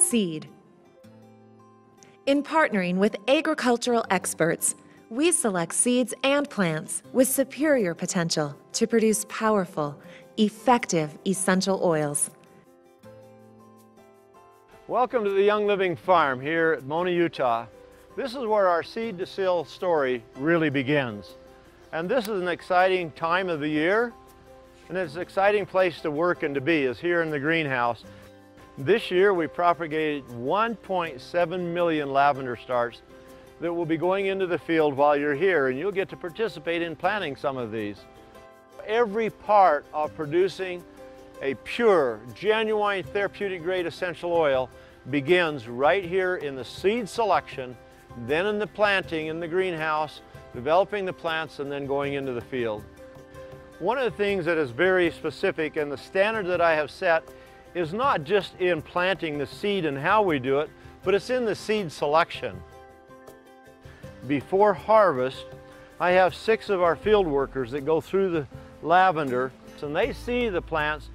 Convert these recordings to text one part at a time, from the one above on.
seed. In partnering with agricultural experts, we select seeds and plants with superior potential to produce powerful, effective essential oils. Welcome to the Young Living Farm here at Mona, Utah. This is where our seed to seal story really begins. And this is an exciting time of the year, and it's an exciting place to work and to be, is here in the greenhouse. This year we propagated 1.7 million lavender starts that will be going into the field while you're here, and you'll get to participate in planting some of these. Every part of producing a pure, genuine, therapeutic grade essential oil begins right here in the seed selection, then in the planting in the greenhouse, developing the plants, and then going into the field. One of the things that is very specific, and the standard that I have set, is not just in planting the seed and how we do it, but it's in the seed selection. Before harvest, I have 6 of our field workers that go through the lavender, and they see the plants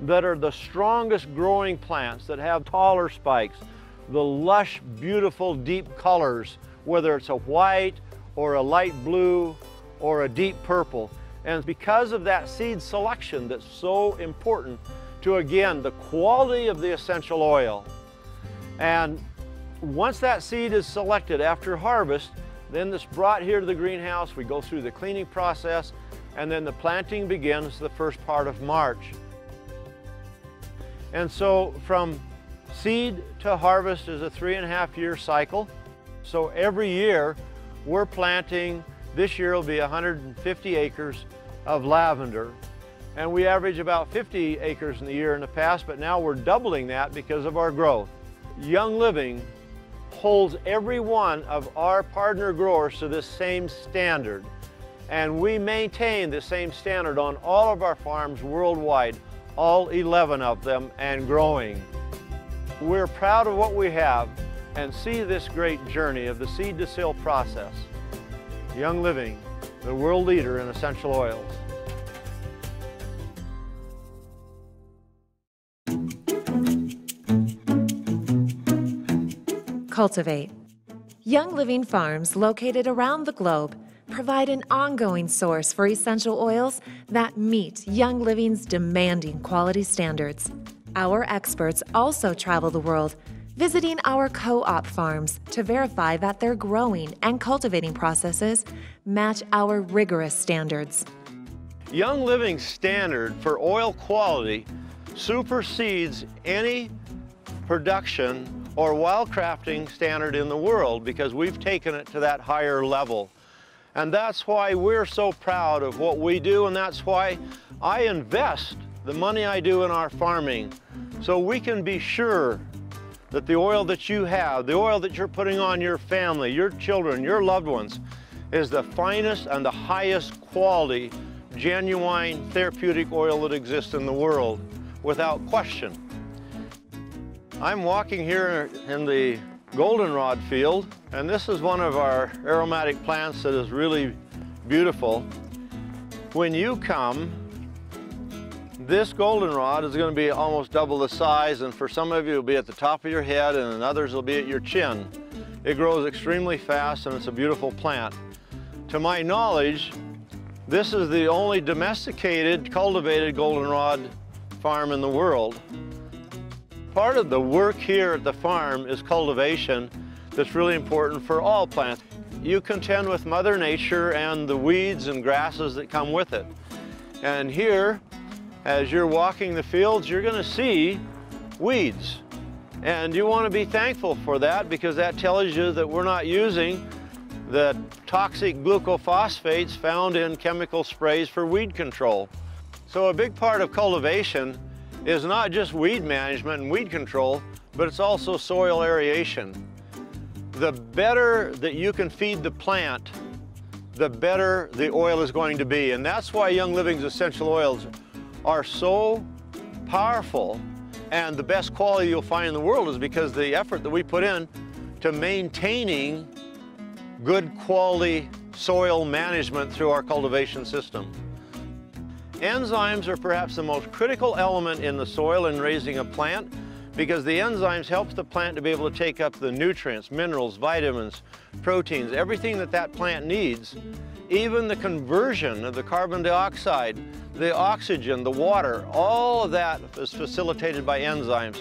that are the strongest growing plants, that have taller spikes, the lush, beautiful, deep colors, whether it's a white or a light blue or a deep purple. And because of that seed selection that's so important to, again, the quality of the essential oil. And once that seed is selected after harvest, then it's brought here to the greenhouse, we go through the cleaning process, and then the planting begins the first part of March. And so from seed to harvest is a 3.5-year cycle. So every year we're planting, this year will be 150 acres of lavender. And we average about 50 acres in the year in the past, but now we're doubling that because of our growth. Young Living holds every one of our partner growers to this same standard. And we maintain the same standard on all of our farms worldwide, all 11 of them, and growing. We're proud of what we have and see this great journey of the seed to seal process. Young Living, the world leader in essential oils. Cultivate. Young Living farms located around the globe provide an ongoing source for essential oils that meet Young Living's demanding quality standards. Our experts also travel the world, visiting our co-op farms to verify that their growing and cultivating processes match our rigorous standards. Young Living's standard for oil quality supersedes any production or wildcrafting standard in the world, because we've taken it to that higher level. And that's why we're so proud of what we do, and that's why I invest the money I do in our farming, so we can be sure that the oil that you have, the oil that you're putting on your family, your children, your loved ones, is the finest and the highest quality, genuine therapeutic oil that exists in the world, without question. I'm walking here in the goldenrod field, and this is one of our aromatic plants that is really beautiful. When you come, this goldenrod is going to be almost double the size, and for some of you it'll be at the top of your head, and others will be at your chin. It grows extremely fast, and it's a beautiful plant. To my knowledge, this is the only domesticated, cultivated goldenrod farm in the world. Part of the work here at the farm is cultivation that's really important for all plants. You contend with Mother Nature and the weeds and grasses that come with it. And here, as you're walking the fields, you're going to see weeds. And you want to be thankful for that, because that tells you that we're not using the toxic glucophosphates found in chemical sprays for weed control. So a big part of cultivation is not just weed management and weed control, but it's also soil aeration. The better that you can feed the plant, the better the oil is going to be. And that's why Young Living's essential oils are so powerful, and the best quality you'll find in the world is because the effort that we put in to maintaining good quality soil management through our cultivation system. Enzymes are perhaps the most critical element in the soil in raising a plant, because the enzymes help the plant to be able to take up the nutrients, minerals, vitamins, proteins, everything that that plant needs. Even the conversion of the carbon dioxide, the oxygen, the water, all of that is facilitated by enzymes.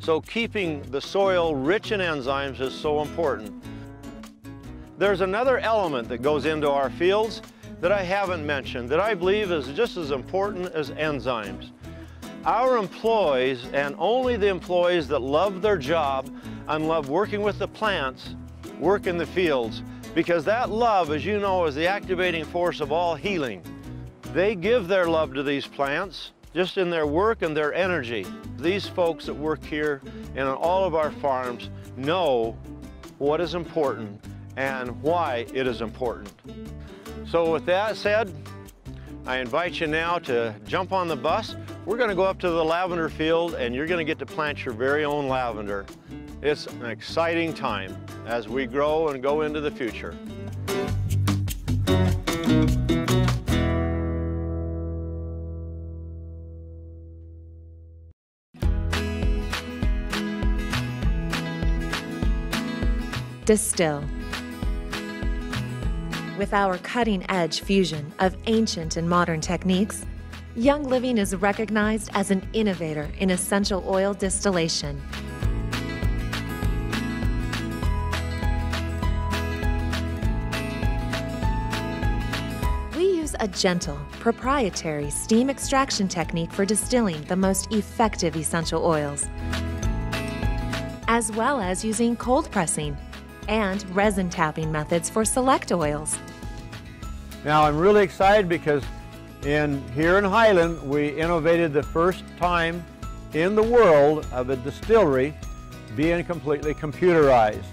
So keeping the soil rich in enzymes is so important. There's another element that goes into our fields that I haven't mentioned that I believe is just as important as enzymes. Our employees, and only the employees that love their job and love working with the plants, work in the fields, because that love, as you know, is the activating force of all healing. They give their love to these plants just in their work and their energy. These folks that work here and on all of our farms know what is important and why it is important. So with that said, I invite you now to jump on the bus. We're going to go up to the lavender field and you're going to get to plant your very own lavender. It's an exciting time as we grow and go into the future. Distill. With our cutting-edge fusion of ancient and modern techniques, Young Living is recognized as an innovator in essential oil distillation. We use a gentle, proprietary steam extraction technique for distilling the most effective essential oils, as well as using cold pressing and resin tapping methods for select oils. Now I'm really excited because here in Highland we innovated the first time in the world of a distillery being completely computerized.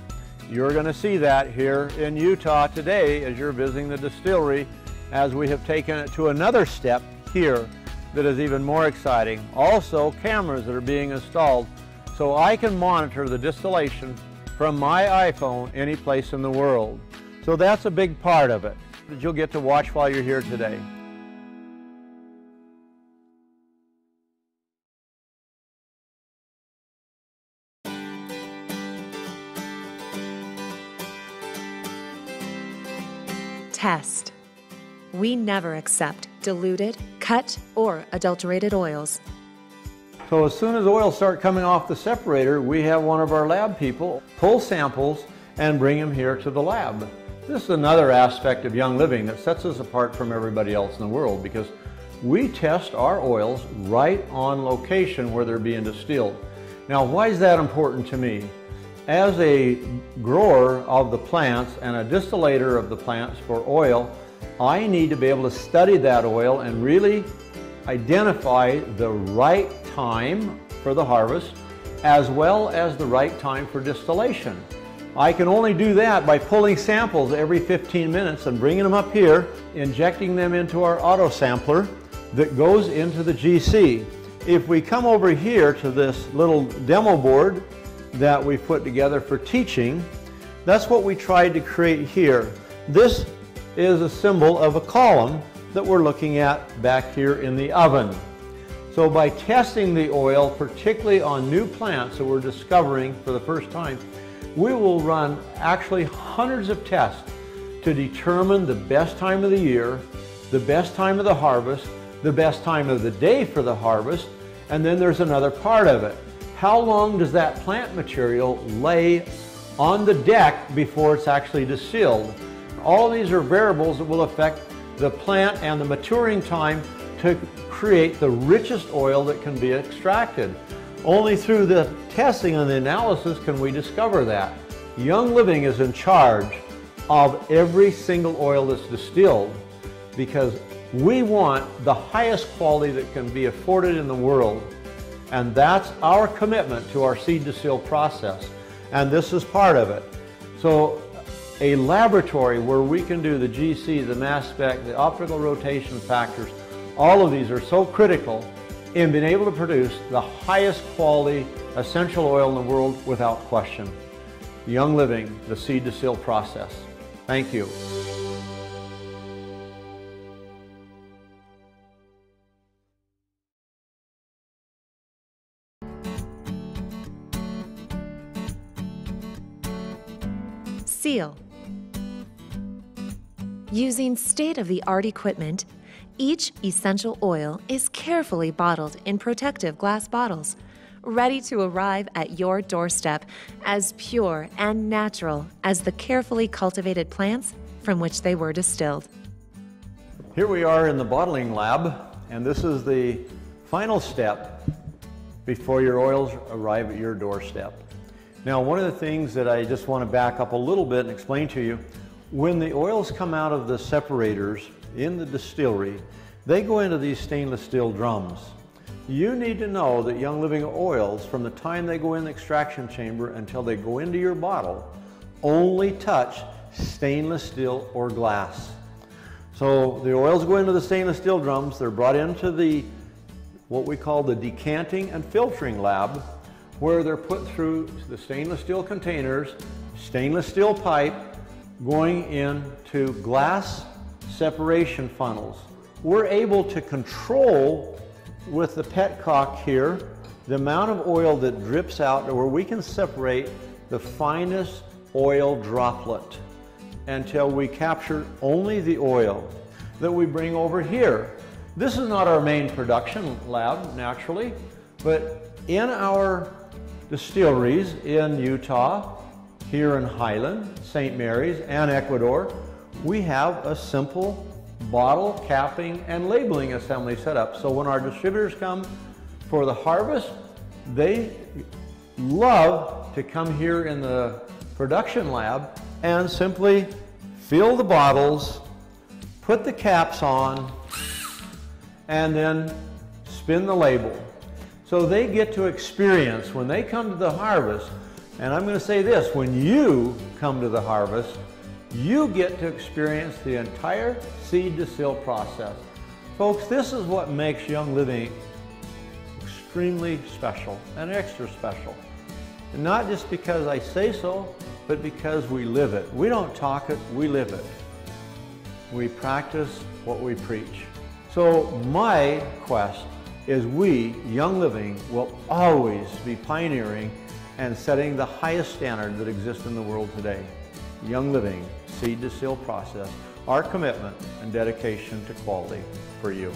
You're going to see that here in Utah today as you're visiting the distillery, as we have taken it to another step here that is even more exciting. Also cameras that are being installed so I can monitor the distillation from my iPhone any place in the world. So that's a big part of it that you'll get to watch while you're here today. Test. We never accept diluted, cut, or adulterated oils. So as soon as oils start coming off the separator, we have one of our lab people pull samples and bring them here to the lab. This is another aspect of Young Living that sets us apart from everybody else in the world, because we test our oils right on location where they're being distilled. Now, why is that important to me? As a grower of the plants and a distillator of the plants for oil, I need to be able to study that oil and really identify the right time for the harvest as well as the right time for distillation. I can only do that by pulling samples every 15 minutes and bringing them up here, injecting them into our auto sampler that goes into the GC. If we come over here to this little demo board that we put together for teaching, that's what we tried to create here. This is a symbol of a column that we're looking at back here in the oven. So by testing the oil, particularly on new plants that we're discovering for the first time, we will run actually hundreds of tests to determine the best time of the year, the best time of the harvest, the best time of the day for the harvest, and then there's another part of it. How long does that plant material lay on the deck before it's actually distilled? All of these are variables that will affect the plant and the maturing time to create the richest oil that can be extracted. Only through the testing and the analysis can we discover that. Young Living is in charge of every single oil that's distilled because we want the highest quality that can be afforded in the world. And that's our commitment to our seed to seal process. And this is part of it. So a laboratory where we can do the GC, the mass spec, the optical rotation factors, all of these are so critical in being able to produce the highest quality essential oil in the world without question. Young Living, the seed to seal process. Thank you. seal. Using state-of-the-art equipment, each essential oil is carefully bottled in protective glass bottles, ready to arrive at your doorstep as pure and natural as the carefully cultivated plants from which they were distilled. Here we are in the bottling lab, and this is the final step before your oils arrive at your doorstep. Now, one of the things that I just want to back up a little bit and explain to you, when the oils come out of the separators in the distillery, they go into these stainless steel drums. You need to know that Young Living oils, from the time they go in the extraction chamber until they go into your bottle, only touch stainless steel or glass. So the oils go into the stainless steel drums, they're brought into what we call the decanting and filtering lab, where they're put through the stainless steel containers, stainless steel pipe, going into glass separation funnels. We're able to control with the petcock here the amount of oil that drips out to where we can separate the finest oil droplet until we capture only the oil that we bring over here. This is not our main production lab, naturally, but in our distilleries in Utah, here in Highland, St. Mary's, and Ecuador, we have a simple bottle capping and labeling assembly set up. So when our distributors come for the harvest, they love to come here in the production lab and simply fill the bottles, put the caps on, and then spin the label. So they get to experience, when they come to the harvest, and I'm going to say this, when you come to the harvest, you get to experience the entire seed to seal process. Folks, this is what makes Young Living extremely special and extra special. And not just because I say so, but because we live it. We don't talk it, we live it. We practice what we preach. So my quest is we, Young Living, will always be pioneering and setting the highest standard that exists in the world today. Young Living, seed to seal process, our commitment and dedication to quality for you.